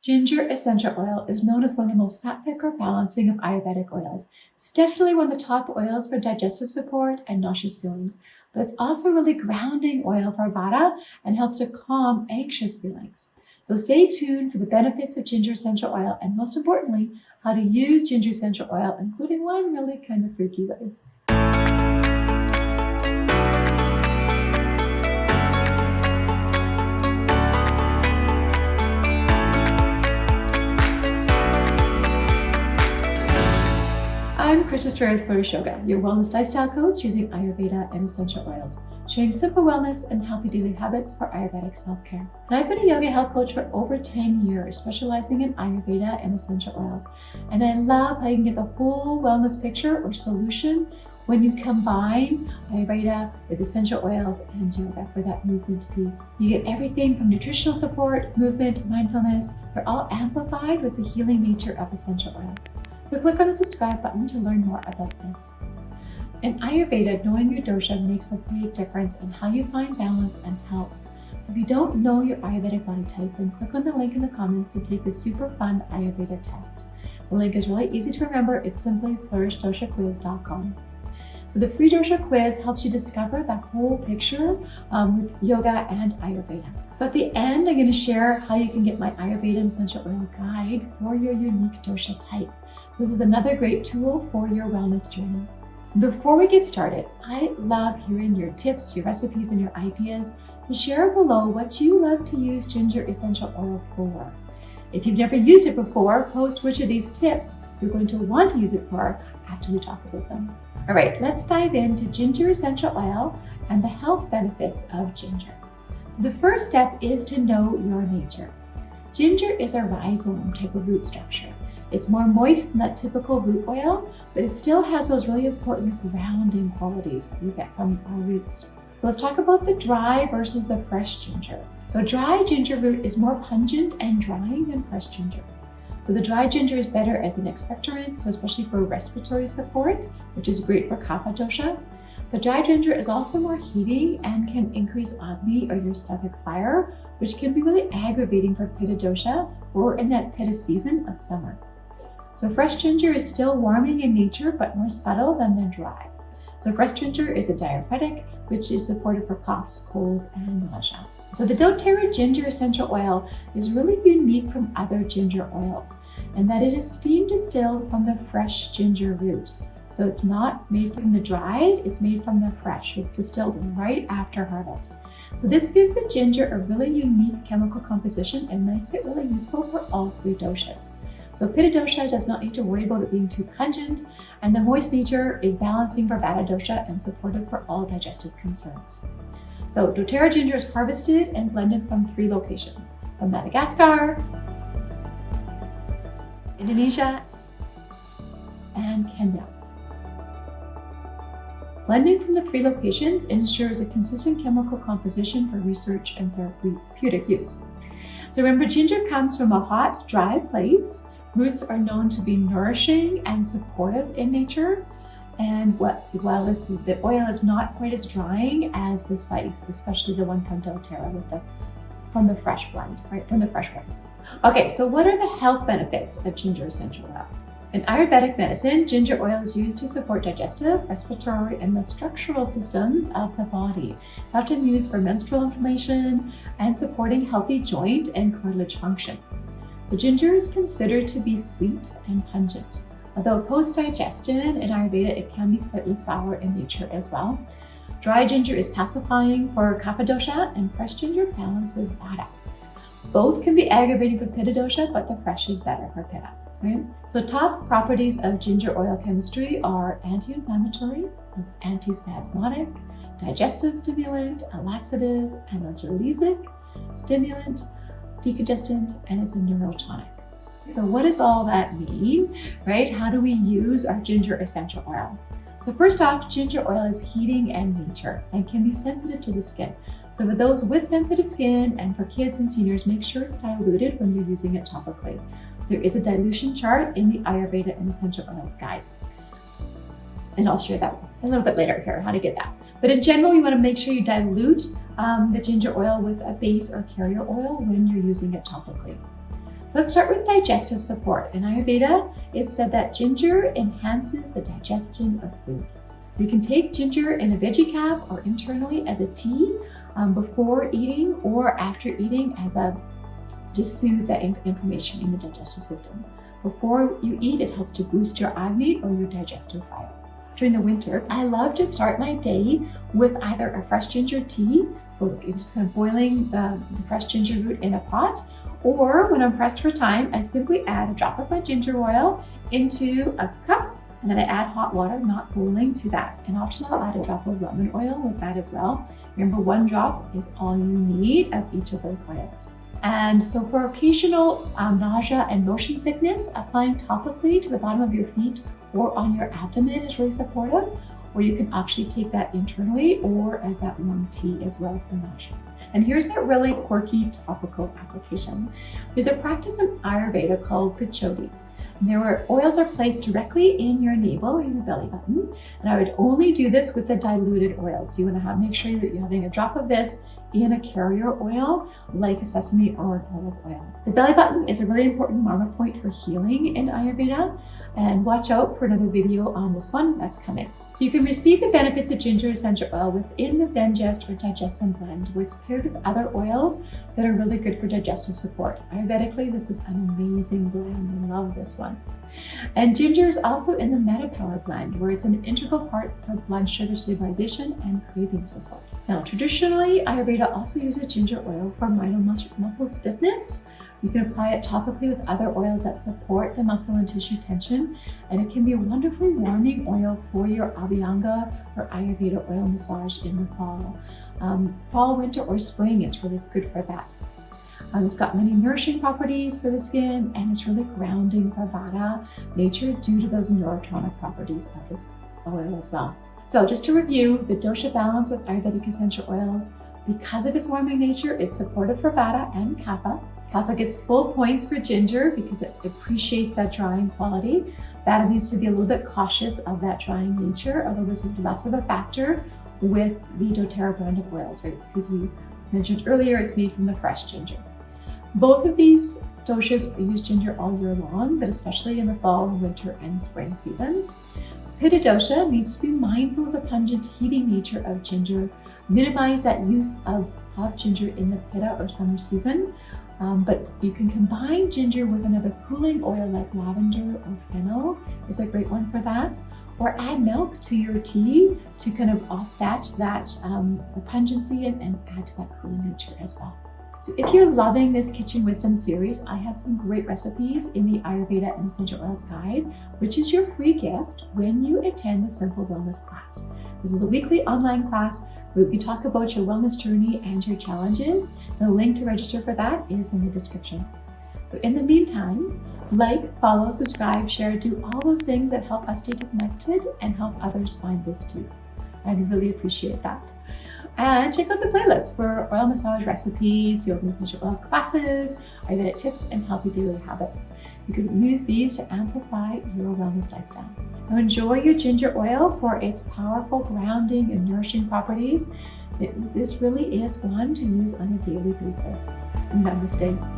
Ginger essential oil is known as one of the most sattvic or balancing of Ayurvedic oils. It's definitely one of the top oils for digestive support and nauseous feelings, but it's also really grounding oil for VATA and helps to calm anxious feelings. So stay tuned for the benefits of ginger essential oil and most importantly, how to use ginger essential oil, including one really kind of freaky way. I'm Krista with Flourish, your wellness lifestyle coach using Ayurveda and Essential Oils, sharing simple wellness and healthy daily habits for Ayurvedic self-care. And I've been a yoga health coach for over 10 years, specializing in Ayurveda and Essential Oils. And I love how you can get the whole wellness picture or solution when you combine Ayurveda with essential oils and yoga for that movement piece. You get everything from nutritional support, movement, mindfulness. They're all amplified with the healing nature of essential oils. So click on the subscribe button to learn more about this. In Ayurveda, knowing your dosha makes a big difference in how you find balance and health. So if you don't know your Ayurvedic body type, then click on the link in the comments to take the super fun Ayurveda test. The link is really easy to remember. It's simply flourishdoshaquiz.com. So the free dosha quiz helps you discover that whole picture with yoga and Ayurveda. So at the end, I'm going to share how you can get my Ayurveda and Essential Oil guide for your unique dosha type. This is another great tool for your wellness journey. Before we get started, I love hearing your tips, your recipes, and your ideas. So share below what you love to use ginger essential oil for. If you've never used it before, post which of these tips you're going to want to use it for after we talk about them. All right, let's dive into ginger essential oil and the health benefits of ginger. So the first step is to know your nature. Ginger is a rhizome type of root structure. It's more moist than that typical root oil, but it still has those really important grounding qualities that we get from our roots. So let's talk about the dry versus the fresh ginger. So dry ginger root is more pungent and drying than fresh ginger. So the dry ginger is better as an expectorant, so especially for respiratory support, which is great for kapha dosha. But dry ginger is also more heating and can increase agni or your stomach fire, which can be really aggravating for pitta dosha or in that pitta season of summer. So fresh ginger is still warming in nature, but more subtle than the dry. So fresh ginger is a diuretic, which is supportive for coughs, colds, and nausea. So the doTERRA ginger essential oil is really unique from other ginger oils, in that it is steam distilled from the fresh ginger root. So it's not made from the dried, it's made from the fresh. It's distilled right after harvest. So this gives the ginger a really unique chemical composition and makes it really useful for all three doshas. So pitta dosha does not need to worry about it being too pungent, and the moist nature is balancing for vata dosha and supportive for all digestive concerns. So doTERRA ginger is harvested and blended from 3 locations, from Madagascar, Indonesia, and Kenya. Blending from the 3 locations ensures a consistent chemical composition for research and therapeutic use. So remember, ginger comes from a hot, dry place. Roots are known to be nourishing and supportive in nature. And while the oil is not quite as drying as the spice, especially the one from doTERRA from the fresh blend, right? From the fresh one. Okay, so what are the health benefits of ginger essential oil? In Ayurvedic medicine, ginger oil is used to support digestive, respiratory, and the structural systems of the body. It's often used for menstrual inflammation and supporting healthy joint and cartilage function. So ginger is considered to be sweet and pungent. Although post-digestion in Ayurveda, it can be slightly sour in nature as well. Dry ginger is pacifying for kapha dosha, and fresh ginger balances vata. Both can be aggravating for pitta dosha, but the fresh is better for pitta. Right? So top properties of ginger oil chemistry are anti-inflammatory, it's anti-spasmodic, digestive stimulant, a laxative, analgesic, stimulant, decongestant, and it's a neurotonic. So what does all that mean, right? How do we use our ginger essential oil? So first off, ginger oil is heating in nature and can be sensitive to the skin. So for those with sensitive skin and for kids and seniors, make sure it's diluted when you're using it topically. There is a dilution chart in the Ayurveda and Essential Oils guide. And I'll share that a little bit later here, how to get that. But in general, you want to make sure you dilute the ginger oil with a base or carrier oil when you're using it topically. Let's start with digestive support. In Ayurveda, it's said that ginger enhances the digestion of food. So you can take ginger in a veggie cap or internally as a tea before eating or after eating to soothe that inflammation in the digestive system. Before you eat, it helps to boost your Agni or your digestive fire. During the winter, I love to start my day with either a fresh ginger tea, so you're just kind of boiling the fresh ginger root in a pot, or when I'm pressed for time, I simply add a drop of my ginger oil into a cup, and then I add hot water, not boiling, to that. And often I'll add a drop of lemon oil with that as well. Remember, 1 drop is all you need of each of those oils. And so for occasional nausea and motion sickness, applying topically to the bottom of your feet or on your abdomen is really supportive, or you can actually take that internally or as that warm tea as well for nausea. And here's that really quirky topical application. There's a practice in Ayurveda called Pichodi. Where oils are placed directly in your navel, in your belly button. And I would only do this with the diluted oils. You want to make sure that you're having a drop of this in a carrier oil, like a sesame or an olive oil. The belly button is a really important marker point for healing in Ayurveda. And watch out for another video on this one that's coming. You can receive the benefits of ginger essential oil within the Zengest or Digestion blend, where it's paired with other oils that are really good for digestive support. Ayurvedically, this is an amazing blend. I love this one. And ginger is also in the MetaPower blend, where it's an integral part for blood sugar stabilization and craving support. Now, traditionally, Ayurveda also uses ginger oil for minor muscle stiffness. You can apply it topically with other oils that support the muscle and tissue tension, and it can be a wonderfully warming oil for your Abhyanga or Ayurveda oil massage in the fall. Fall, winter, or spring, it's really good for that. It's got many nourishing properties for the skin, and it's really grounding for VATA nature due to those neurotonic properties of this oil as well. So just to review, the dosha balance with Ayurvedic essential oils, because of its warming nature, it's supportive for VATA and Kapha. Kapha gets full points for ginger because it appreciates that drying quality. VATA needs to be a little bit cautious of that drying nature, although this is less of a factor with the doTERRA brand of oils, right? Because we mentioned earlier, it's made from the fresh ginger. Both of these doshas use ginger all year long, but especially in the fall, winter, and spring seasons. Pitta dosha needs to be mindful of the pungent, heating nature of ginger. Minimize that use of ginger in the pitta or summer season. But you can combine ginger with another cooling oil like lavender or fennel is a great one for that. Or add milk to your tea to kind of offset that pungency and add to that cooling nature as well. So if you're loving this Kitchen Wisdom series, I have some great recipes in the Ayurveda and Essential Oils Guide, which is your free gift when you attend the Simple Wellness class. This is a weekly online class where we talk about your wellness journey and your challenges. The link to register for that is in the description. So in the meantime, like, follow, subscribe, share, do all those things that help us stay connected and help others find this too. I'd really appreciate that. And check out the playlist for oil massage recipes, yoga and essential oil classes, Ayurvedic tips, and healthy daily habits. You can use these to amplify your wellness lifestyle. Now enjoy your ginger oil for its powerful grounding and nourishing properties. This really is one to use on a daily basis. Namaste.